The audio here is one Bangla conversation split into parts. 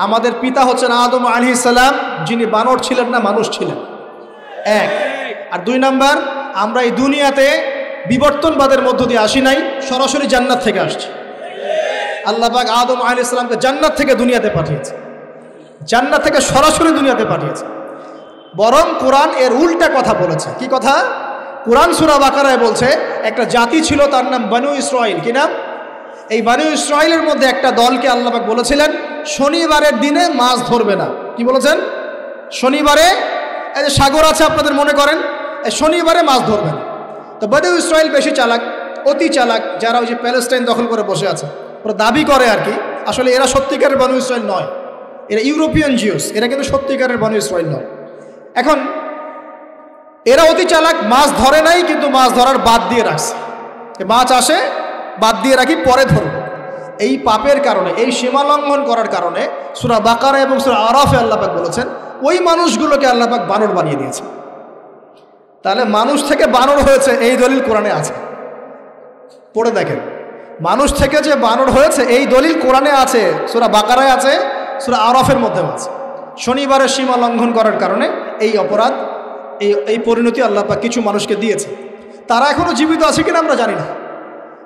আমাদের পিতা হচ্ছেন আদম আলাইহিস সালাম, যিনি বানর ছিলেন না, মানুষ ছিলেন। এক। আর 2 নাম্বার, আমরা এই দুনিয়াতে বিবর্তনবাদের মধ্য দিয়ে আসি নাই, সরাসরি জান্নাত থেকে আসছি। আল্লাহ পাক আদম আলাইহিস সালামকে জান্নাত থেকে দুনিয়াতে পাঠিয়েছে, জান্নাত থেকে সরাসরি দুনিয়াতে পাঠিয়েছে। বরং কোরআন এর উল্টা কথা বলেছে। কি কথা? কোরআন সূরা বাকারায় বলছে একটা জাতি ছিল, তার নাম বনু ইসরাইল। কি নাম? এই বনু ইসরাইলের মধ্যে একটা দলকে আল্লাহ পাক বলেছিলেন শনিবারের দিনে মাছ ধরবে না। কি বলেছেন? শনিবারে, এই যে সাগর আছে আপনাদের মনে করেন, এই শনিবারে মাছ ধরবে না। তো বনু ইসরাইল বেশি চালাক, অতি চালাক, যারা ওই যে প্যালেস্টাইন দখল করে বসে আছে, ওরা দাবি করে আর কি, আসলে এরা সত্যিকারের বনু ইসরাইল নয়, এরা ইউরোপিয়ান জিউস, এরা কিন্তু সত্যিকারের বনু ইসরাইল নয়। এখন এরা অতি চালাক, মাছ ধরে নাই, কিন্তু মাছ ধরার বাদ দিয়ে রাখছে, মাছ আসে বাদ দিয়ে রাখি, পরে ধরব। এই পাপের কারণে, এই সীমা লঙ্ঘন করার কারণে সূরা বাকারা এবং সূরা আরাফে আল্লাহ পাক বলেছেন ওই মানুষগুলোকে আল্লাহ পাক বানর বানিয়ে দিয়েছে। তাহলে মানুষ থেকে বানর হয়েছে এই দলিল কোরআনে আছে, পড়ে দেখেন। মানুষ থেকে যে বানর হয়েছে এই দলিল কোরআনে আছে, সূরা বাকারায় আছে, সূরা আরাফের মধ্যেও আছে। শনিবারের সীমা লঙ্ঘন করার কারণে এই অপরাধ, এই পরিণতি আল্লাহ পাক কিছু মানুষকে দিয়েছে। তারা এখনও জীবিত আছে কিনা আমরা জানি না,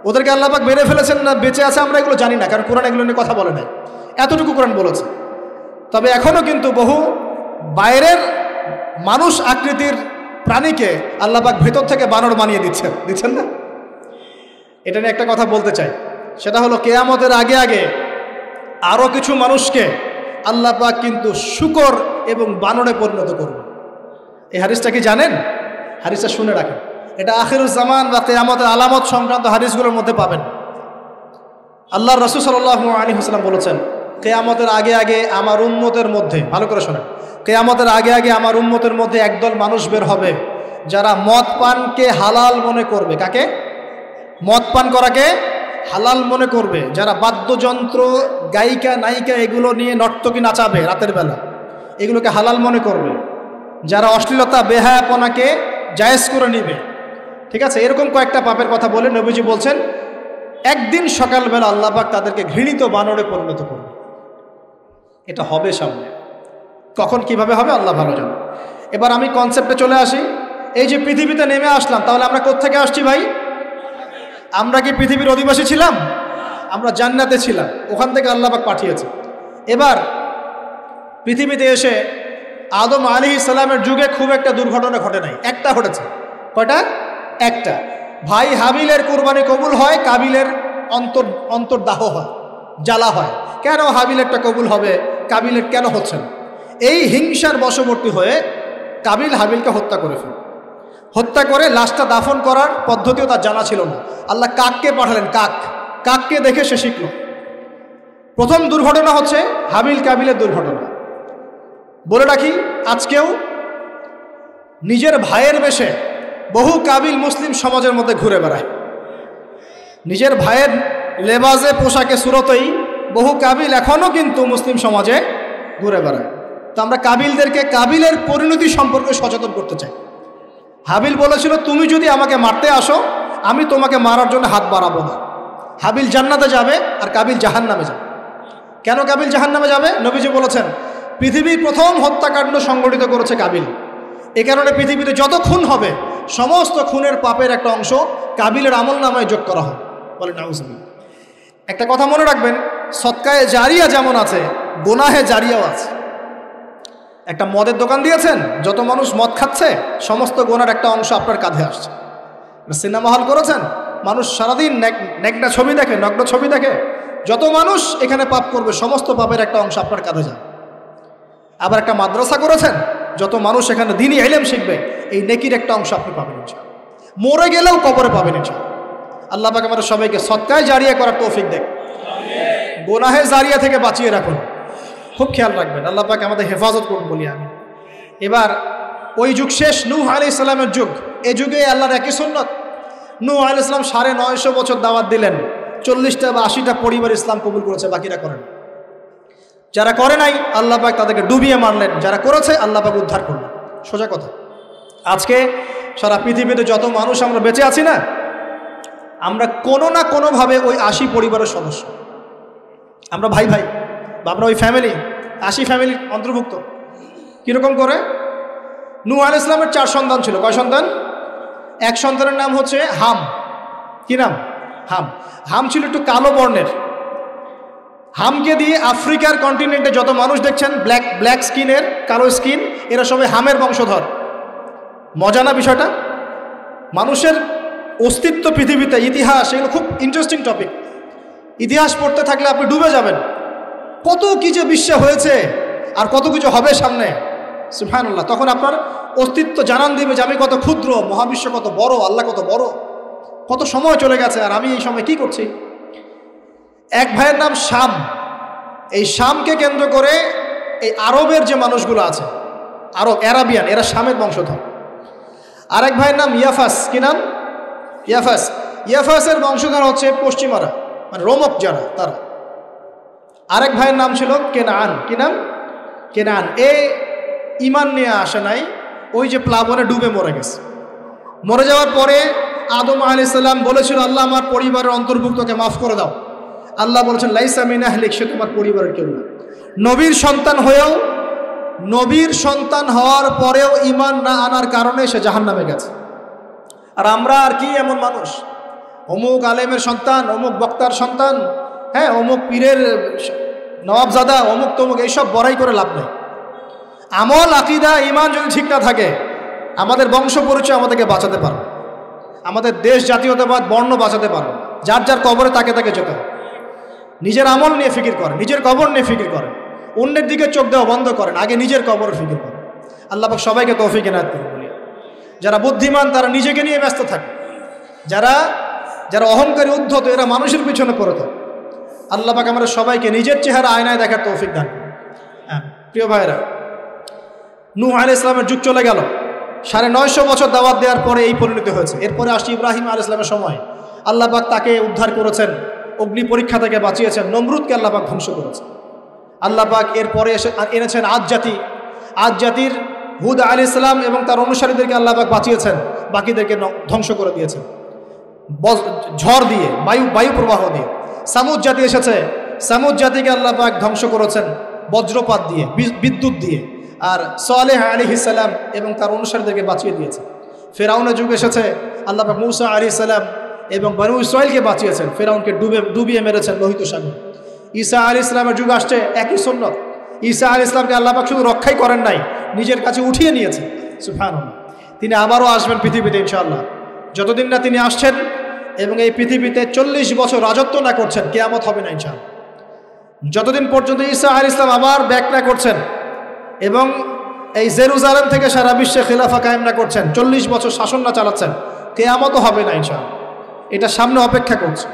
ওদেরকে আল্লাহ পাক মেরে ফেলেছেন না বেঁচে আছে আমরা এগুলো জানি না, কারণ কোরআন এগুলো নিয়ে কথা বলে নাই, এতটুকু কোরআন বলেছে। তবে এখনও কিন্তু বহু বাইরের মানুষ আকৃতির প্রাণীকে আল্লাহ পাক ভেতর থেকে বানর বানিয়ে দিচ্ছেন না। এটা নিয়ে একটা কথা বলতে চাই, সেটা হলো কিয়ামতের আগে আগে আরও কিছু মানুষকে আল্লাহ পাক কিন্তু শূকর এবং বানরে পরিণত করবে। এই হাদিসটা কি জানেন? হাদিসটা শুনে রাখেন, এটা আখিরুজ জামান বা কিয়ামতের আলামত সংক্রান্ত হাদিসগুলোর মধ্যে পাবেন। আল্লাহর রাসূল সাল্লাল্লাহু আলাইহি ওয়াসাল্লাম বলেছেন কিয়ামতের আগে আগে আমার উম্মতের মধ্যে, ভালো করে শোনেন, কিয়ামতের আগে আগে আমার উম্মতের মধ্যে একদল মানুষ বের হবে যারা মদ পানকে হালাল মনে করবে। কাকে? মদ পান করাকে হালাল মনে করবে, যারা বাদ্যযন্ত্র, গায়িকা, নায়িকা এগুলো নিয়ে নর্তকী নাচাবে রাতের বেলা, এগুলোকে হালাল মনে করবে, যারা অশ্লীলতা, বেহায়াপনাকে জায়েজ করে নিবে। ঠিক আছে, এরকম কয়েকটা পাপের কথা বলে নবীজি বলছেন একদিন সকালবেলা আল্লাহ পাক তাদেরকে ঘৃণিত বানরে পরিণত করবে। এটা হবে সামনে, কখন কিভাবে হবে আল্লাহ ভালো জানে। এবার আমি কনসেপ্টে চলে আসি। এই যে পৃথিবীতে নেমে আসলাম, তাহলে আমরা কোত্থেকে আসছি ভাই? আমরা কি পৃথিবীর অধিবাসী ছিলাম? আমরা জান্নাতে ছিলাম, ওখান থেকে আল্লাহ পাক পাঠিয়েছে। এবার পৃথিবীতে এসে আদম আলাইহিস সালামের যুগে খুব একটা দুর্ঘটনা ঘটে নাই, একটা ঘটেছে। কয়টা? একটা। ভাই হাবিলের কুরবানি কবুল হয়, কাবিলের অন্তর্দাহ হয়, জ্বালা হয়। কেন হাবিলেরটা কবুল হবে, কাবিলের কেন হচ্ছে না? এই হিংসার বশবর্তী হয়ে কাবিল হাবিলকে হত্যা করে ফেলে। হত্যা করে লাশটা দাফন করার পদ্ধতিও তার জানা ছিল না। আল্লাহ কাককে পাঠালেন, কাককে দেখে সে শিখল। প্রথম দুর্ঘটনা হচ্ছে হাবিল কাবিলের দুর্ঘটনা। বলে রাখি, আজকেও নিজের ভাইয়ের বেশে বহু কাবিল মুসলিম সমাজের মধ্যে ঘুরে বেড়ায়। নিজের ভাইয়ের লেবাসে, পোশাকে, সুরতেই বহু কাবিল এখনও কিন্তু মুসলিম সমাজে ঘুরে বেড়ায়। তো আমরা কাবিলদেরকে কাবিলের পরিণতি সম্পর্কে সচেতন করতে চাই। হাবিল বলেছিল তুমি যদি আমাকে মারতে আসো আমি তোমাকে মারার জন্য হাত বাড়াবো না। হাবিল জান্নাতে যাবে আর কাবিল জাহান্নামে যাবে। কেন কাবিল জাহান্নামে যাবে? নবীজি বলেছেন পৃথিবীর প্রথম হত্যাকাণ্ড সংগঠিত করেছে কাবিল। এ কারণে পৃথিবীতে যত খুন হবে সমস্ত খুনের পাপের একটা অংশ কাবিলের আমলনামায় যোগ করা হবে। বলে নাউজুবিল্লাহ। একটা কথা মনে রাখবেন, সদকায়ে জারিয়া যেমন আছে, গুনাহে জারিয়াও আছে। একটা মদের দোকান দিয়েছেন, যত মানুষ মদ খাচ্ছে সমস্ত গুনার একটা অংশ আপনার কাঁধে আসছে। সিনেমা হল করেছেন, মানুষ সারাদিন নেকড়া ছবি দেখে, নগ্ন ছবি দেখে, যত মানুষ এখানে পাপ করবে সমস্ত পাপের একটা অংশ আপনার কাঁধে যায়। আবার একটা মাদ্রাসা করেছেন, যত মানুষ এখানে দ্বীনি ইলম শিখবে এই নেকির একটা অংশ আপনি পাবেন ইনশাআল্লাহ। মরে গেলেও কবরে পাবেন ইনশাআল্লাহ। আল্লাহ পাক আমাদের সবাইকে সদকায়ে জারিয়া করার তৌফিক দেন, গুনাহে জারিয়া থেকে বাঁচিয়ে রাখুন। খুব খেয়াল রাখবেন, আল্লাহ পাক আমাদের হেফাজত করুন বলি আমি। এবার ওই যুগ শেষ, নূহ আলাইহিস সালামের যুগ। এই যুগে আল্লাহর একই সুন্নাত। নূহ আলাইহিস সালাম 950 বছর দাওয়াত দিলেন, 40টা বা 80টা পরিবার ইসলাম কবুল করেছে, বাকিরা করেন। যারা করে নাই আল্লাহ পাক তাদেরকে ডুবিয়ে মারলেন, যারা করেছে আল্লাহ পাক উদ্ধার করলেন। সোজা কথা। আজকে সারা পৃথিবীতে যত মানুষ আমরা বেঁচে আছি না, আমরা কোনো না কোনোভাবে ওই 80 পরিবারের সদস্য। আমরা ভাই ভাই বা আমরা ওই ফ্যামিলি। 80 ফ্যামিলির অন্তর্ভুক্ত। কীরকম করে? নূহ আলাইহিস সালামের 4 সন্তান ছিল। কয় সন্তান? এক সন্তানের নাম হচ্ছে হাম। কি নাম? হাম। হাম ছিল একটু কালো বর্ণের। হামকে দিয়ে আফ্রিকার কন্টিনেন্টে যত মানুষ দেখছেন ব্ল্যাক স্কিনের, কালো স্কিন, এরা সবাই হামের বংশধর। মজা না বিষয়টা? মানুষের অস্তিত্ব পৃথিবীতে, ইতিহাস, এগুলো খুব ইন্টারেস্টিং টপিক। ইতিহাস পড়তে থাকলে আপনি ডুবে যাবেন। কত কি যে বিশ্বে হয়েছে আর কত কিছু হবে সামনে, সুবহানাল্লাহ। তখন আপনার অস্তিত্ব জানান দিবে যে আমি কত ক্ষুদ্র, মহাবিশ্ব কত বড়, আল্লাহ কত বড়, কত সময় চলে গেছে আর আমি এই সময় কি করছি। এক ভাইয়ের নাম শাম। এই শামকে কেন্দ্র করে এই আরবের যে মানুষগুলো আছে, আরব, অ্যারাবিয়ান, এরা শামের বংশধর। আরেক ভাইয়ের নাম ইয়াফাস। কি নাম? ইয়াফাস। ইয়াফাসের বংশধর হচ্ছে পশ্চিমারা, মানে রোমক যারা, তারা। আরেক ভাইয়ের নাম ছিল কেনান। কি নাম? কেনান। ইমান নিয়ে আসে নাই, ওই যে প্লাবনে ডুবে মরে গেছে। মরে যাওয়ার পরে আদম আলাইহিস সালাম বলেছিল, আল্লাহ আমার পরিবারের অন্তর্ভুক্তকে মাফ করে দাও। আল্লাহ বলেছেন, লাইসা মিন আহলিক, সে তোমার পরিবারের কেউ না। নবীর সন্তান হয়েও, নবীর সন্তান হওয়ার পরেও ইমান না আনার কারণে সে জাহান্নামে গেছে। আর আমরা আর কি এমন মানুষ, অমুক আলেমের সন্তান, অমুক বক্তার সন্তান, হ্যাঁ, অমুক পীরের নওয়াবজাদা, অমুক তমুক, এইসব বড়াই করে লাভ নেই। আমল, আকীদা, ইমান যদি ঠিক না থাকে, আমাদের বংশ পরিচয় আমাদেরকে বাঁচাতে পারবে, আমাদের দেশ, জাতীয়তাবাদ, বর্ণ বাঁচাতে পারবে। যার যার কবরে তাকে তাকে যেতে হবে। নিজের আমল নিয়ে ফিকির করেন, নিজের কবর নিয়ে ফিকির করেন, অন্যের দিকে চোখ দেওয়া বন্ধ করেন, আগে নিজের কবর ফিকির করেন। আল্লাহ পাক সবাইকে তৌফিক এনায়েত করুন। বলি, যারা বুদ্ধিমান তারা নিজেকে নিয়ে ব্যস্ত থাকে, যারা অহংকারী, উদ্ধত, এরা মানুষের পিছনে পড়ে থাকে। আল্লাহ পাক আমরা সবাইকে নিজের চেহারা আয়নায় দেখার তৌফিক দান করুন। হ্যাঁ প্রিয় ভাইরা, নূহ আলাইহিস সালামের যুগ চলে গেল, 950 বছর দাওয়াত দেওয়ার পরে এই পরিণতি হয়েছে। এরপরে আসছে ইব্রাহিম আলাইহিস সালামের সময়। আল্লাহ পাক তাকে উদ্ধার করেছেন, অগ্নি পরীক্ষা থেকে বাঁচিয়েছেন, নমরুদকে আল্লাহ পাক ধ্বংস করেছেন। আল্লাহ পাক এরপরে এনেছেন আদ জাতি। আদ জাতির হুদ আলাইহিস সালাম এবং তার অনুসারীদেরকে আল্লাহ পাক বাঁচিয়েছেন, বাকিদেরকে ধ্বংস করে দিয়েছেন ঝড় দিয়ে, বায়ু প্রবাহ দিয়ে। সামুদ জাতি এসেছে, সামুদ জাতিকে আল্লাহ পাক ধ্বংস করেছেন বজ্রপাত দিয়ে, বিদ্যুৎ দিয়ে। আর সালেহ আলাইহিস সালাম এবং তার অনুসারীদেরকে বাঁচিয়ে দিয়েছেন। ফেরাউনের যুগ এসেছে, আল্লাহ পাক মূসা আলাইহিস সালাম এবং বনু ইসরাইলকে বাঁচিয়েছেন, ফেরাউনকে ডুবিয়ে মেরেছেন লোহিত সাগর। ঈসা আলাইহিস সালামের যুগ আসছে, একই সুন্নত। ঈসা আলাইহিস সালামকে আল্লাহ পাক শুধু রক্ষাই করেন নাই, নিজের কাছে উঠিয়ে নিয়েছেন। সুবহানাল্লাহ। তিনি আবারও আসবেন পৃথিবীতে ইনশাআল্লাহ। যতদিন না তিনি আসছেন এবং এই পৃথিবীতে 40 বছর রাজত্ব না করছেন, কিয়ামত হবে না ইনশাআল্লাহ। যতদিন পর্যন্ত ঈসা আলাইহিস সালাম আবার ব্যাক না করছেন এবং এই জেরুজালেম থেকে সারা বিশ্বে খিলাফা কায়েম না করছেন, 40 বছর শাসন না চালাচ্ছেন, কিয়ামতও হবে না ইনশাআল্লাহ। এটা সামনে অপেক্ষা করছে।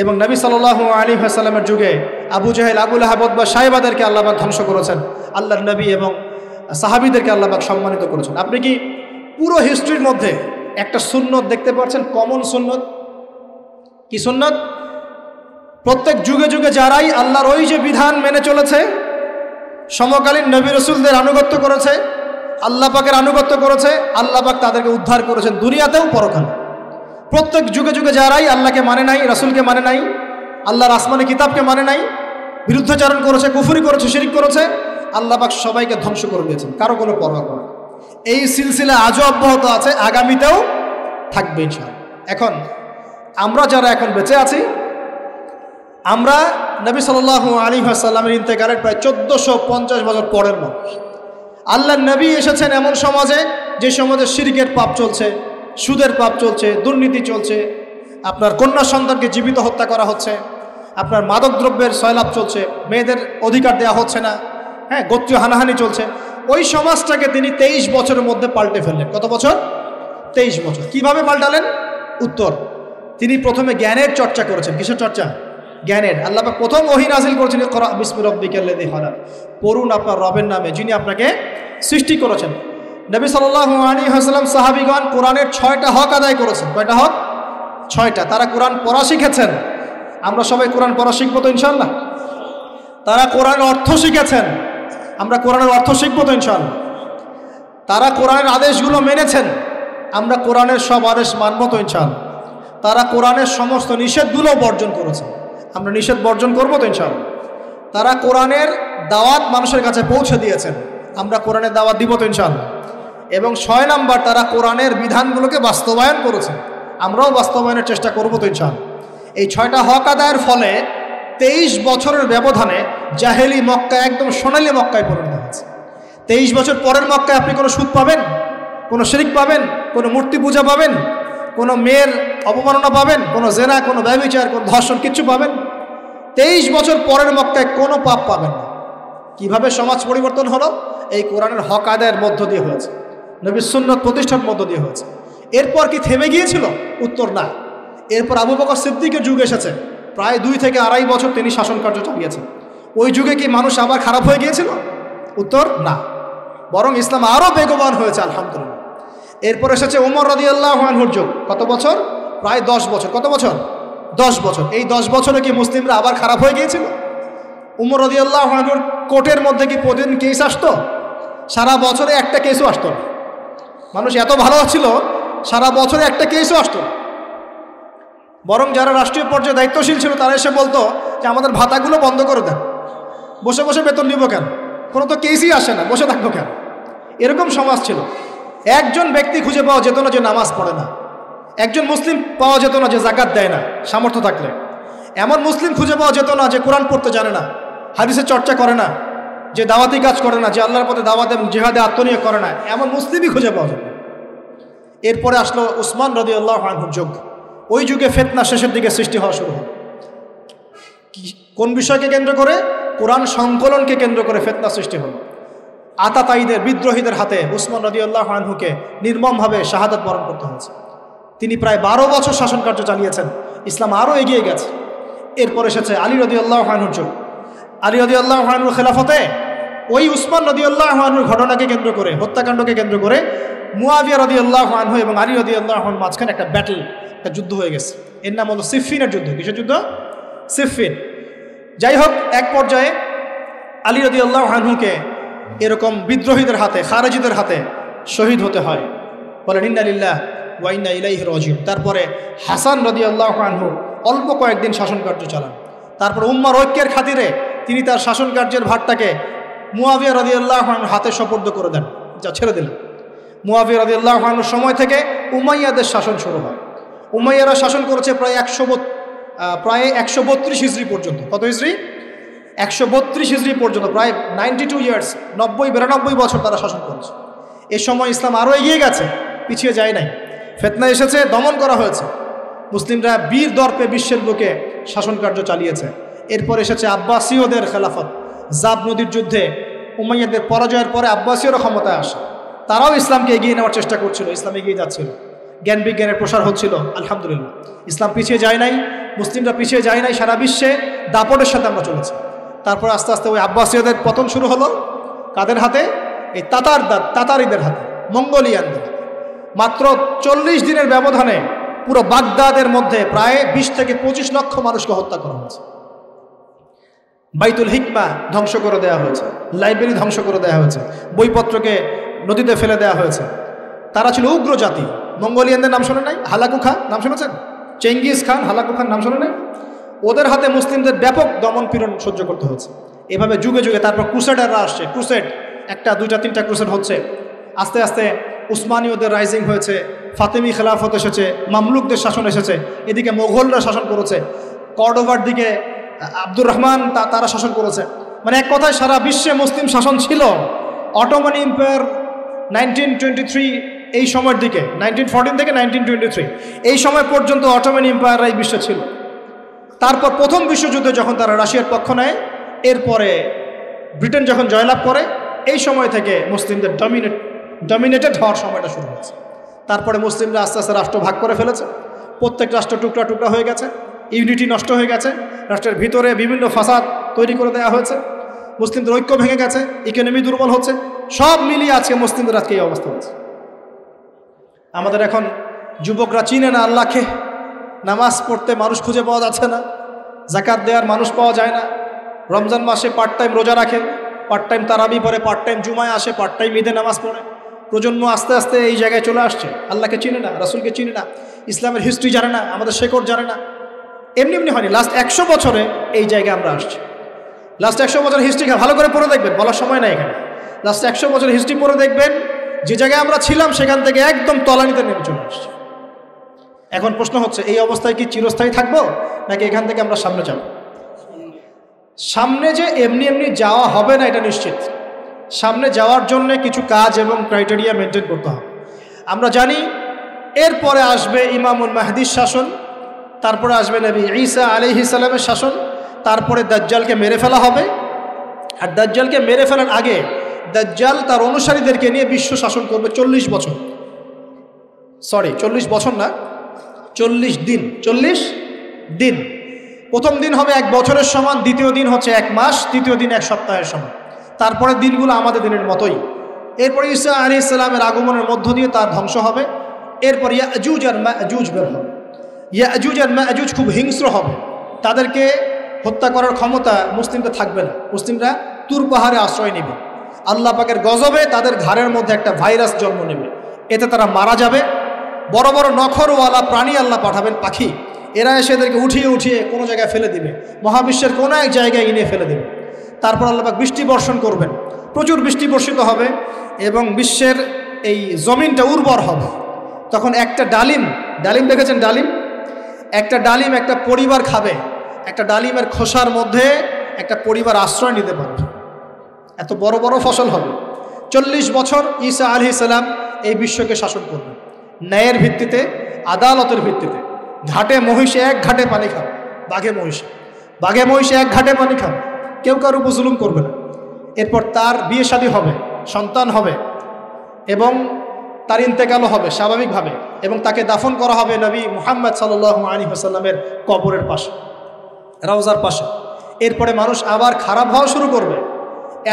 এবং নবী সাল্লাল্লাহু আলাইহি ওয়াসাল্লামের যুগে আবু জাহেল, আবু লাহাব বা সাহেবাদেরকে আল্লাহ পাক ধ্বংস করেছেন, আল্লাহর নবী এবং সাহাবীদেরকে আল্লাহ পাক সম্মানিত করেছেন। আপনি কি পুরো হিস্ট্রির মধ্যে একটা সুন্নত দেখতে পাচ্ছেন, কমন সুন্নত? কি সুন্নত? প্রত্যেক যুগে যুগে যারাই আল্লাহর ওই যে বিধান মেনে চলেছে, সমকালীন নবী রাসূলদের আনুগত্য করেছে, আল্লাহ পাকের আনুগত্য করেছে, আল্লাহ পাক তাদেরকে উদ্ধার করেছেন দুনিয়াতেও পরকালে। প্রত্যেক যুগে যুগে যারাই আল্লাহকে মানে নাই, রাসূলকে মানে নাই, আল্লাহর আসমানি কিতাবকে মানে নাই, বিরুদ্ধাচরণ করেছে, কুফরি করেছে, শিরক করেছে, আল্লাহ পাক সবাইকে ধ্বংস করে দিয়েছেন, কারো কোনো পরোয়া করে না। এই সিলসিলা আজও অব্যাহত আছে, আগামীতেও থাকবে ইনশাআল্লাহ। এখন আমরা যারা এখন বেঁচে আছি, আমরা নবী সাল্লাল্লাহু আলাইহি ওয়াসাল্লামের ইন্তেকালের প্রায় 1450 বছর পরের মানুষ। আল্লাহর নবী এসেছেন এমন সমাজে, যে সমাজে শিরকের পাপ চলছে, সুদের পাপ চলছে, দুর্নীতি চলছে, আপনার কন্যা সন্তানকে জীবিত হত্যা করা হচ্ছে, আপনার মাদকদ্রব্যের সয়লাভ চলছে, মেয়েদের অধিকার দেওয়া হচ্ছে না, হ্যাঁ, গোত্রীয় হানাহানি চলছে। ওই সমাজটাকে তিনি 23 বছরের মধ্যে পাল্টে ফেললেন। কত বছর? 23 বছর। কিভাবে পাল্টালেন? উত্তর, তিনি প্রথমে জ্ঞানের চর্চা করেছেন। কিসের চর্চা? জ্ঞানের। আল্লাহ পাক প্রথম ওহী নাযিল করেছেন, ইকরা বিসমি রাব্বিকাল্লাযী খালাক, পড়ুন আপনার রবের নামে যিনি আপনাকে সৃষ্টি করেছেন। নবী সাল্লাল্লাহু আলাইহি ওয়াসাল্লাম, সাহাবীগণ কোরআনের 6টা হক আদায় করেছেন। কয়টা হক? 6টা। তারা কোরআন পড়া শিখেছেন। আমরা সবাই কোরআন পড়া শিখবো তো ইনশাআল্লাহ? তারা কোরআনের অর্থ শিখেছেন। আমরা কোরআনের অর্থ শিখবো তো ইনশাআল্লাহ? তারা কোরআনের আদেশগুলো মেনেছেন। আমরা কোরআনের সব আদেশ মানব তো ইনশাআল্লাহ? তারা কোরআনের সমস্ত নিষেধগুলো বর্জন করেছেন। আমরা নিষেধ বর্জন করবো তো ইনশাআল্লাহ? তারা কোরআনের দাওয়াত মানুষের কাছে পৌঁছে দিয়েছেন। আমরা কোরআনের দাওয়াত দিব তো ইনশাআল্লাহ। এবং 6 নাম্বার, তারা কোরআনের বিধানগুলোকে বাস্তবায়ন করেছেন। আমরাও বাস্তবায়নের চেষ্টা করব তো ইনশাআল্লাহ। এই 6টা হক আদায়ের ফলে 23 বছরের ব্যবধানে জাহেলি মক্কা একদম সোনালী মক্কায় পরিণত হয়েছে। 23 বছর পরের মক্কায় আপনি কোনো সুদ পাবেন, কোনো শিরক পাবেন, কোনো মূর্তি পূজা পাবেন, কোনো মেয়ের অবমাননা পাবেন, কোনো জেনা, কোনো ব্যভিচার, কোনো ধর্ষণ, কিচ্ছু পাবেন? 23 বছর পরের মক্কায় কোনো পাপ পাবেন না। কিভাবে সমাজ পরিবর্তন হলো? এই কোরআনের হক আদায়ের মধ্য দিয়ে হয়েছে, নবীর সুন্নাত প্রতিষ্ঠার মধ্য দিয়ে হয়েছে। এরপর কি থেমে গিয়েছিল? উত্তর না। এরপর আবু বকর সিদ্দিকের যুগ এসেছে, প্রায় 2 থেকে আড়াই বছর তিনি শাসন কার্য চালিয়েছেন। ওই যুগে কি মানুষ আবার খারাপ হয়ে গিয়েছিল? উত্তর না, বরং ইসলাম আরও বেগবান হয়েছে আলহামদুলিল্লাহ। এরপর এসেছে উমর রাদিয়াল্লাহু আনহুর যুগ। কত বছর? প্রায় 10 বছর। কত বছর? 10 বছর। এই 10 বছরে কি মুসলিমরা আবার খারাপ হয়ে গিয়েছিল? উমর রাদিয়াল্লাহু আনহুর কোর্টের মধ্যে কি প্রতিদিন কেস আসতো? সারা বছরে একটা কেসও আসতো না। মানুষ এত ভালো ছিল, সারা বছরে একটা কেসও আসতো না। বরং যারা রাষ্ট্রীয় পর্যায়ে দায়িত্বশীল ছিল তারা এসে বলতো যে আমাদের ভাতাগুলো বন্ধ করে দেন, বসে বসে বেতন নিব কেন, কোনো তো কেসই আসে না, বসে থাকবো কেন। এরকম সমাজ ছিল। একজন ব্যক্তি খুঁজে পাওয়া যেত না যে নামাজ পড়ে না, একজন মুসলিম পাওয়া যেত না যে জাকাত দেয় না সামর্থ্য থাকলে, এমন মুসলিম খুঁজে পাওয়া যেত না যে কোরআন পড়তে জানে না, হাদিসের চর্চা করে না, যে দাওয়াতি কাজ করে না, যে আল্লাহর পথে দাওয়াত এবং জিহাদে আত্মনিয়োগ করে না, এমন মুসলিমই খুঁজে পাওয়া যেত। এরপরে আসলো উসমান রাদিয়াল্লাহু আনহুর যুগ। ওই যুগে ফিতনা শেষের দিকে সৃষ্টি হওয়া শুরু হল। কোন বিষয়কে কেন্দ্র করে? কোরআন সংকলনকে কেন্দ্র করে ফিতনা সৃষ্টি হল। আতাতায়ীদের, বিদ্রোহীদের হাতে উসমান রাদিয়াল্লাহু আনহুকে নির্মমভাবে শাহাদাত বরণ করতে হয়েছে। তিনি প্রায় 12 বছর শাসন কার্য চালিয়েছেন। ইসলাম আরও এগিয়ে গেছে। এরপর এসেছে আলী রাদিয়াল্লাহু আনহুর যুগ। আলী রাদিয়াল্লাহু আনহুর খেলাফতে ওই উসমান রাদিয়াল্লাহু আনহুর ঘটনাকে কেন্দ্র করে, হত্যাকাণ্ডকে কেন্দ্র করে মুয়াবিয়া রাদিয়াল্লাহু আনহু এবং আলী রাদিয়াল্লাহু আনহুর মাঝখানে একটা ব্যাটল, একটা যুদ্ধ হয়ে গেছে। এর নাম হলো সিফফিনের যুদ্ধ। কিসের যুদ্ধ? সিফফিন। যাই হোক, এক পর্যায়ে আলী রাদিয়াল্লাহু আনহুকে এরকম বিদ্রোহীদের হাতে, খারেজিদের হাতে শহীদ হতে হয়। বলেন ইন্না লিল্লাহি ওয়া ইন্না ইলাইহি রাজিউন। তারপরে হাসান রাদিয়াল্লাহু আনহু অল্প কয়েকদিন শাসন কার্য চালান। তারপর উম্মার ঐক্যের খাতিরে তিনি তার শাসন কার্যের ভারটাকে মুয়াবিয়া রাদিয়াল্লাহু আনহুর হাতে সোপর্দ করে দেন, যা ছেড়ে দিলেন। মুয়াবিয়া রাদিয়াল্লাহু আনহুর সময় থেকে উমাইয়াদের শাসন শুরু হয়। উমাইয়ারা শাসন করেছে প্রায় 132 হিজরি পর্যন্ত। কত হিজরি? 132 হিজরি পর্যন্ত, প্রায় 92 ইয়ার্স, 92 বছর তারা শাসন করেছে। এ সময় ইসলাম আরও এগিয়ে গেছে, পিছিয়ে যায় নাই। ফিতনা এসেছে, দমন করা হয়েছে। মুসলিমরা বীর দর্পে বিশ্বের বুকে শাসন কার্য চালিয়েছে। এরপর এসেছে আব্বাসীয়দের খেলাফত। জাব নদীর যুদ্ধে উমাইয়াদের পরাজয়ের পরে আব্বাসীয়রা ক্ষমতায় আসে। তারাও ইসলামকে এগিয়ে নেওয়ার চেষ্টা করছিল, ইসলাম এগিয়ে যাচ্ছিল, জ্ঞান বিজ্ঞানের প্রসার হচ্ছিল। আলহামদুলিল্লাহ, ইসলাম পিছিয়ে যায় নাই, মুসলিমরা পিছিয়ে যায় নাই। সারা বিশ্বে দাপটের সাথে আমরা চলেছি। তারপর আস্তে আস্তে ওই আব্বাসীয়দের পতন শুরু হলো। কাদের হাতে? এই তাতারিদের হাতে, মঙ্গোলিয়ানদের। মাত্র 40 দিনের ব্যবধানে পুরো বাগদাদের মধ্যে প্রায় 20 থেকে 25 লক্ষ মানুষকে হত্যা করা হয়েছে। বাইতুল হিকমা ধ্বংস করে দেওয়া হয়েছে, লাইব্রেরি ধ্বংস করে দেওয়া হয়েছে, বইপত্রকে নদীতে ফেলে দেওয়া হয়েছে। তারা ছিল উগ্র জাতি। মঙ্গোলিয়ানদের নাম শোনে নাই? হালাকু খান নাম শুনেছেন? চেঙ্গিস খান, হালাকু খান নাম শোনে নাই? ওদের হাতে মুসলিমদের ব্যাপক দমন পীড়ন সহ্য করতে হচ্ছে। এভাবে যুগে যুগে তারপর ক্রুসেডাররা আসছে। ক্রুসেড 1টা 2টা 3টা ক্রুসেড হচ্ছে। আস্তে আস্তে উসমানীয়দের রাইজিং হয়েছে, ফাতেমি খেলাফত এসেছে, মামলুকদের শাসন এসেছে, এদিকে মোগলরা শাসন করেছে, কর্ডোভার দিকে আব্দুর রহমান তারা শাসন করেছে। মানে এক কথায় সারা বিশ্বে মুসলিম শাসন ছিল। অটোমান এম্পায়ার 1923 এই সময়ের দিকে, 1914 থেকে 1923 এই সময় পর্যন্ত অটোমান এম্পায়াররাই বিশ্বে ছিল। তারপর প্রথম বিশ্বযুদ্ধে যখন তারা রাশিয়ার পক্ষ নেয়, এরপরে ব্রিটেন যখন জয়লাভ করে, এই সময় থেকে মুসলিমদের ডমিনেটেড হওয়ার সময়টা শুরু হয়েছে। তারপরে মুসলিমরা আস্তে আস্তে রাষ্ট্র ভাগ করে ফেলেছে। প্রত্যেক রাষ্ট্র টুকরা টুকরা হয়ে গেছে, ইউনিটি নষ্ট হয়ে গেছে, রাষ্ট্রের ভিতরে বিভিন্ন ফাসাদ তৈরি করে দেওয়া হয়েছে, মুসলিমদের ঐক্য ভেঙে গেছে, ইকোনমি দুর্বল হচ্ছে। সব মিলিয়ে আজকে মুসলিমদের আজকে এই অবস্থা হচ্ছে। আমাদের এখন যুবকরা চিনে না আল্লাহকে, নামাজ পড়তে মানুষ খুঁজে পাওয়া যাচ্ছে না, জাকাত দেওয়ার মানুষ পাওয়া যায় না। রমজান মাসে পার্ট টাইম রোজা রাখে, পার্ট টাইম তারাবি পড়ে, পার্ট টাইম জুমায় আসে, পার্ট টাইম ঈদে নামাজ পড়ে। প্রজন্ম আস্তে আস্তে এই জায়গায় চলে আসছে। আল্লাহকে চিনে না, রাসূলকে চিনে না, ইসলামের হিস্ট্রি জানে না, আমাদের শেকড় জানে না। এমনি এমনি হয়নি, লাস্ট 100 বছরে এই জায়গায় আমরা আসছি। লাস্ট 100 বছর হিস্ট্রি ভালো করে পড়ে দেখবেন, বলার সময় নাই এখানে। লাস্ট 100 বছর হিস্ট্রি পড়ে দেখবেন যে জায়গায় আমরা ছিলাম সেখান থেকে একদম তলানিতে নেমে চলে আসছি। এখন প্রশ্ন হচ্ছে, এই অবস্থায় কি চিরস্থায়ী থাকবো নাকি এখান থেকে আমরা সামনে যাব? সামনে যে এমনি এমনি যাওয়া হবে না এটা নিশ্চিত। সামনে যাওয়ার জন্য কিছু কাজ এবং ক্রাইটেরিয়া মেনটেন করতে হবে। আমরা জানি এরপরে আসবে ইমামুল মাহদির শাসন, তারপরে আসবে নবী ঈসা আলাইহিস সালামের শাসন, তারপরে দাজ্জালকে মেরে ফেলা হবে। আর দাজ্জালকে মেরে ফেলার আগে দাজ্জাল তার অনুসারীদেরকে নিয়ে বিশ্ব শাসন করবে 40 বছর। 40 বছর না, 40 দিন। 40 দিন। প্রথম দিন হবে 1 বছরের সমান, দ্বিতীয় দিন হচ্ছে 1 মাস, তৃতীয় দিন 1 সপ্তাহের সমান। তারপরে দিনগুলো আমাদের দিনের মতোই। এরপর ঈসা আলাইহিস সালামের আগমনের মধ্য দিয়ে তার ধ্বংস হবে। এরপর ইয়াজুজ আর মাজুজ বের হবে। ইয়াজুজ আর মাজুজ খুব হিংস্র হবে, তাদেরকে হত্যা করার ক্ষমতা মুসলিমরা থাকবে না। মুসলিমরা তুর পাহাড়ে আশ্রয় নেবে। আল্লাহ পাকের গজবে তাদের ঘাড়ের মধ্যে একটা ভাইরাস জন্ম নেবে, এতে তারা মারা যাবে। বড় বড় নখরওয়ালা প্রাণী আল্লাহ পাঠাবেন, পাখি, এরা এসে এদেরকে উঠিয়ে উঠিয়ে কোনো জায়গায় ফেলে দিবে, মহাবিশ্বের কোনো এক জায়গায় এনে ফেলে দেবে। তারপর আল্লাহ পাক বৃষ্টি বর্ষণ করবেন, প্রচুর বৃষ্টি বর্ষিত হবে এবং বিশ্বের এই জমিনটা উর্বর হবে। তখন একটা ডালিম দেখেছেন ডালিম? একটা ডালিম একটা পরিবার খাবে। একটা ডালিমের খোসার মধ্যে একটা পরিবার আশ্রয় নিতে পারবে। এত বড় বড় ফসল হবে। 40 বছর ঈসা আলাইহিস সালাম এই বিশ্বকে শাসন করবেন ন্যায়ের ভিত্তিতে, আদালতের ভিত্তিতে। ঘাটে মহিষে 1 ঘাটে পানি খাবে, বাঘে মহিষে 1 ঘাটে পানি খাবে, কেউ কারোর উপর জুলুম করবে না। এরপর তার বিয়ে শাদী হবে, সন্তান হবে এবং তার ইন্তেকালও হবে স্বাভাবিকভাবে, এবং তাকে দাফন করা হবে নবী মুহাম্মদ সাল্লাল্লাহু আলাইহি ওয়াসাল্লামের কবরের পাশে, রওজার পাশে। এরপরে মানুষ আবার খারাপ হওয়া শুরু করবে।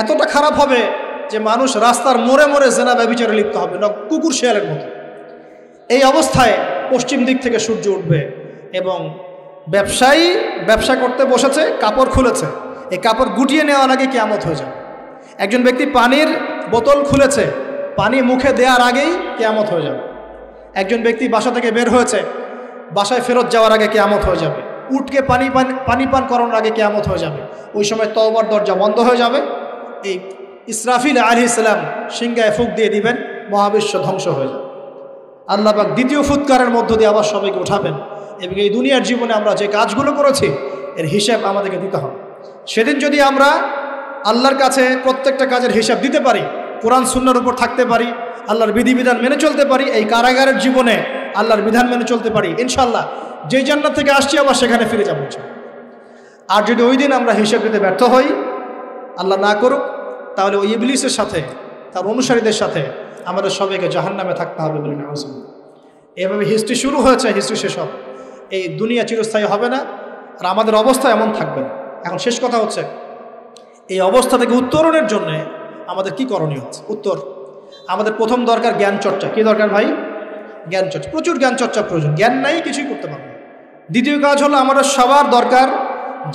এতটা খারাপ হবে যে মানুষ রাস্তার মোড়ে মোড়ে জেনা ব্যভিচারে লিপ্ত হবে না, কুকুর শেয়ালের মতো। এই অবস্থায় পশ্চিম দিক থেকে সূর্য উঠবে এবং ব্যবসায়ী ব্যবসা করতে বসেছে, কাপড় খুলেছে, এই কাপড় গুটিয়ে নেওয়ার আগে কিয়ামত হয়ে যাবে। একজন ব্যক্তি পানির বোতল খুলেছে, পানি মুখে দেওয়ার আগেই কিয়ামত হয়ে যাবে। একজন ব্যক্তি বাসা থেকে বের হয়েছে, বাসায় ফেরত যাওয়ার আগে কিয়ামত হয়ে যাবে। উটকে পানি পান করানোর আগে কিয়ামত হয়ে যাবে। ওই সময় তওবার দরজা বন্ধ হয়ে যাবে। এই ইসরাফিল আলাইহিস সালাম সিংহায় ফুঁক দিয়ে দিবেন, মহাবিশ্ব ধ্বংস হয়ে যাবে। আল্লাহ পাক দ্বিতীয় ফুৎকারের মধ্য দিয়ে আবার সবাইকে উঠাবেন এবং এই দুনিয়ার জীবনে আমরা যে কাজগুলো করেছি এর হিসাব আমাদেরকে দিতে হবে। সেদিন যদি আমরা আল্লাহর কাছে প্রত্যেকটা কাজের হিসাব দিতে পারি, কোরআন সুন্নাহর উপর থাকতে পারি, আল্লাহর বিধিবিধান মেনে চলতে পারি, এই কারাগারের জীবনে আল্লাহর বিধান মেনে চলতে পারি, ইনশাআল্লাহ যেই জান্নাত থেকে আসছি আবার সেখানে ফিরে যাবো। আর যদি ওই দিন আমরা হিসাব দিতে ব্যর্থ হই, আল্লাহ না করুক, তাহলে ওই ইবলিসের সাথে, তার অনুসারীদের সাথে আমাদের সবাইকে জাহান্নামে থাকতে হবে বলে না। এভাবে হিস্ট্রি শুরু হয়েছে, হিস্ট্রি শেষ হবে। এই দুনিয়া চিরস্থায়ী হবে না, আর আমাদের অবস্থা এমন থাকবে না। এখন শেষ কথা হচ্ছে, এই অবস্থা থেকে উত্তরণের জন্যে আমাদের কি করণীয় হচ্ছে? উত্তর, আমাদের প্রথম দরকার জ্ঞান চর্চা। কি দরকার ভাই? জ্ঞান চর্চা। প্রচুর জ্ঞান চর্চা প্রয়োজন, জ্ঞান নাই কিছুই করতে পারবে না। দ্বিতীয় কাজ হলো আমাদের সবার দরকার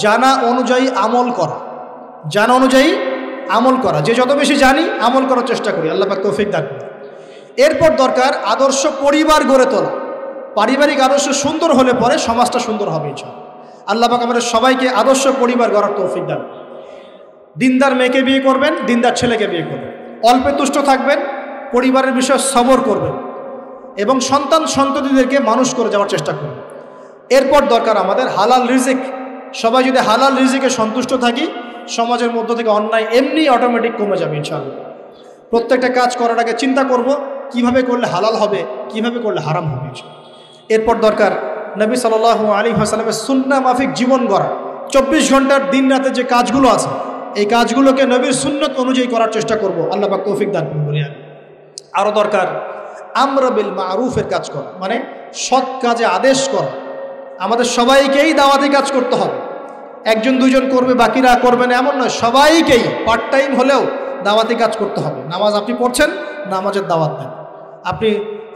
জানা অনুযায়ী আমল করা। জানা অনুযায়ী আমল করা, যে যত বেশি জানি আমল করার চেষ্টা করি, আল্লাহ পাক তৌফিক দান করুন। এরপর দরকার আদর্শ পরিবার গড়ে তোলা। পারিবারিক আদর্শ সুন্দর হলে পরে সমাজটা সুন্দর হবে ইনশাআল্লাহ। আল্লাহ পাক আমাদের সবাইকে আদর্শ পরিবার গড়ার তৌফিক দান। দিনদার মেয়েকে বিয়ে করবেন, দিনদার ছেলেকে বিয়ে করবেন, অল্পে তুষ্ট থাকবেন, পরিবারের বিষয়ে সবর করবেন এবং সন্ততিদেরকে মানুষ করে যাওয়ার চেষ্টা করবেন। এরপর দরকার আমাদের হালাল রিজিক। সবাই যদি হালাল রিজিকে সন্তুষ্ট থাকি, সমাজের মধ্য থেকে অন্যায় এমনি অটোমেটিক কমে যাবে ইনশাআল্লাহ। প্রত্যেকটা কাজ করার আগে চিন্তা করব কিভাবে করলে হালাল হবে, কিভাবে করলে হারাম হবে। এরপর দরকার নবী সাল্লাল্লাহু আলাইহি ওয়াসাল্লামের সুন্নাহ মাফিক জীবন গড়া। 24 ঘন্টার দিন রাতে যে কাজগুলো আছে, এই কাজগুলোকে নবীর সুন্নত অনুযায়ী করার চেষ্টা করব, আল্লাহ পাক তৌফিক দান করুন বলে। আরও দরকার আমর বিল মারুফের কাজ করা, মানে সৎ কাজে আদেশ করা। আমাদের সবাইকেই দাওয়াতি কাজ করতে হবে। একজন দুজন করবে, বাকিরা করবে না এমন নয়, সবাইকেই পার্ট টাইম হলেও দাওয়াতি কাজ করতে হবে। নামাজ আপনি পড়ছেন, নামাজের দাওয়াত দেন। আপনি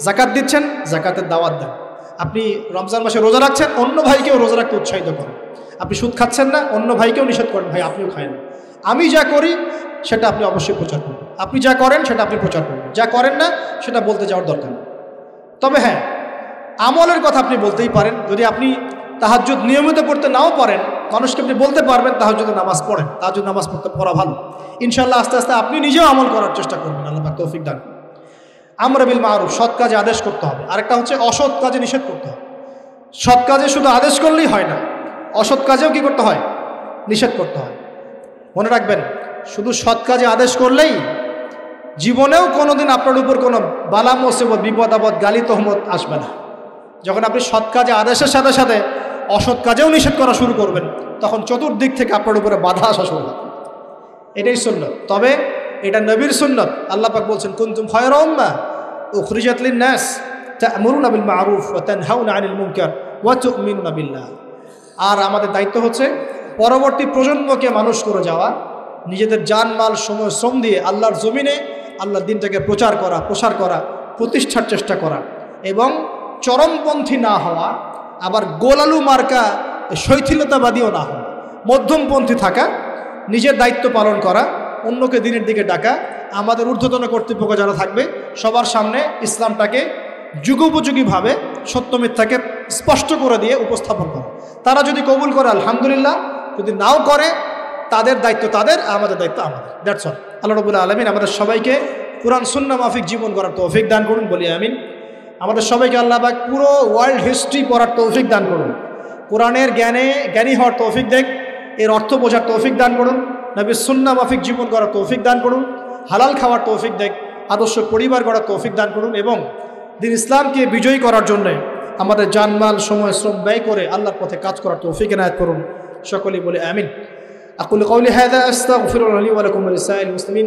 জাকাত দিচ্ছেন, জাকাতের দাওয়াত দেন। আপনি রমজান মাসে রোজা রাখছেন, অন্য ভাইকেও রোজা রাখতে উৎসাহিত করেন। আপনি সুদ খাচ্ছেন না, অন্য ভাইকেও নিষেধ করেন, ভাই আপনিও খায়েন। আমি যা করি সেটা আপনি অবশ্যই প্রচার করবেন, আপনি যা করেন সেটা আপনি প্রচার করবেন, যা করেন না সেটা বলতে যাওয়ার দরকার নেই। তবে হ্যাঁ, আমলের কথা আপনি বলতেই পারেন। যদি আপনি তাহাজ্জুদ নিয়মিত পড়তে নাও পারেন, মানুষকে আপনি বলতে পারবেন তাহাজ্জুদ নামাজ পড়েন, তাহাজ্জুদ নামাজ পড়া ভালো। ইনশাআল্লাহ আস্তে আস্তে আপনি নিজেও আমল করার চেষ্টা করবেন। আল্লাহ পাক তৌফিক দান। আমর বিল মারুফ, সৎ কাজে আদেশ করতে হবে। আরেকটা হচ্ছে অসৎ কাজে নিষেধ করতে হবে। সৎ কাজে শুধু আদেশ করলেই হয় না, অসৎ কাজেও কি করতে হয়? নিষেধ করতে হয়। মনে রাখবেন, শুধু সৎ কাজে আদেশ করলেই জীবনেও কোনোদিন আপনার উপর কোনো বালা মুসিবত, বিপদ আপদ, গালি তহমত আসবে না। যখন আপনি সৎ কাজে আদেশের সাথে সাথে অসৎ কাজেও নিষেধ করা শুরু করবেন, তখন চতুর্দিক থেকে আপনার উপরে বাধা আসা শুরু হবে। এটাই সুন্নত। তবে এটা নবীর সুন্নত। আল্লাহ পাক বলছেন, কুনতুম খায়রা উম্মাহ উখরিজাত লিন-নাস তা'মুরুনা বিল মা'রুফ ওয়া তানহাউনা আনিল মুনকার ওয়া তু'মিনুনা বিল্লাহ। আর আমাদের দায়িত্ব হচ্ছে পরবর্তী প্রজন্মকে মানুষ করে যাওয়া, নিজেদের জানমাল, সময়, শ্রম দিয়ে আল্লাহর জমিনে আল্লাহর দিনটাকে প্রচার করা, প্রসার করা, প্রতিষ্ঠার চেষ্টা করা, এবং চরমপন্থী না হওয়া, আবার গোলালু মার্কা শৈথিলতাবাদীও না হওয়া, মধ্যমপন্থী থাকা, নিজের দায়িত্ব পালন করা, অন্যকে দিনের দিকে ডাকা, আমাদের ঊর্ধ্বতন কর্তৃপক্ষ যারা থাকবে সবার সামনে ইসলামটাকে যুগোপযোগীভাবে সত্য মিথ্যাকে স্পষ্ট করে দিয়ে উপস্থাপন করা। তারা যদি কবুল করে আলহামদুলিল্লাহ, যদি নাও করে তাদের দায়িত্ব তাদের, আমাদের দায়িত্ব আমাদের। That's all. আল্লাহ রাব্বুল আলামিন আমাদের সবাইকে কুরআন সুন্নাহ মাফিক জীবন গড়ার তৌফিক দান করুন, বলি আমিন। আমাদের সবাইকে আল্লাহ পাক পুরো ওয়ার্ল্ড হিস্ট্রি পড়ার তৌফিক দান করুন, কোরআনের জ্ঞানী হওয়ার তৌফিক দেখ, এর অর্থ বোঝার তৌফিক দান করুন, নবীর সুন্নাহ মাফিক জীবন গড়ার তৌফিক দান করুন, হালাল খাওয়ার তৌফিক দেখ, আদর্শ পরিবার গড়ার তৌফিক দান করুন, এবং দিন ইসলামকে বিজয়ী করার জন্য আমাদের জানমাল, সময়, শ্রম ব্যয় করে আল্লাহর পথে কাজ করার তৌফিক এনায়েত করুন। সকলেই বলে আমিন। আকুলু কওলি হাযা আস্তাগফিরুল্লাহ লি ওয়া লাকুম ওয়া লিসাইরিল মুসলিমিন।